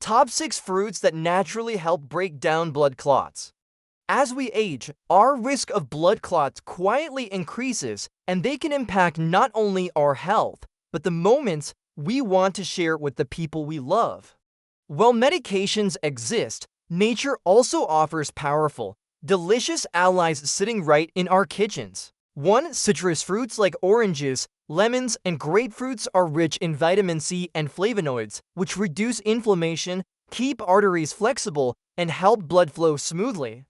Top 6 fruits that naturally help break down blood clots. As we age, our risk of blood clots quietly increases, and they can impact not only our health, but the moments we want to share with the people we love. While medications exist, nature also offers powerful, delicious allies sitting right in our kitchens. 1. Citrus fruits like oranges, lemons, and grapefruits are rich in vitamin C and flavonoids, which reduce inflammation, keep arteries flexible, and help blood flow smoothly.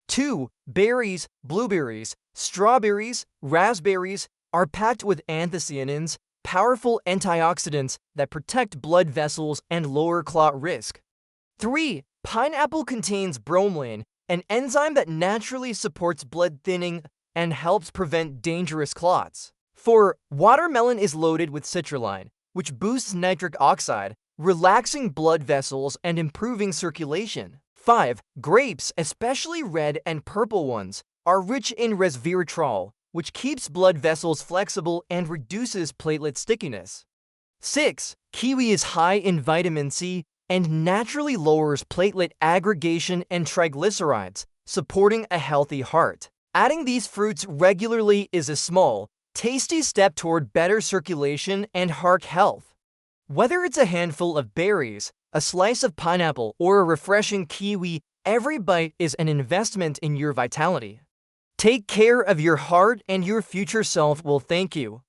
2. Berries, blueberries, strawberries, raspberries are packed with anthocyanins, powerful antioxidants that protect blood vessels and lower clot risk. 3. Pineapple contains bromelain, an enzyme that naturally supports blood thinning and helps prevent dangerous clots. 4. Watermelon is loaded with citrulline, which boosts nitric oxide, relaxing blood vessels and improving circulation. 5. Grapes, especially red and purple ones, are rich in resveratrol, which keeps blood vessels flexible and reduces platelet stickiness. 6. Kiwi is high in vitamin C and naturally lowers platelet aggregation and triglycerides, supporting a healthy heart. Adding these fruits regularly is a small, tasty step toward better circulation and heart health. Whether it's a handful of berries, a slice of pineapple, or a refreshing kiwi, every bite is an investment in your vitality. Take care of your heart, and your future self will thank you.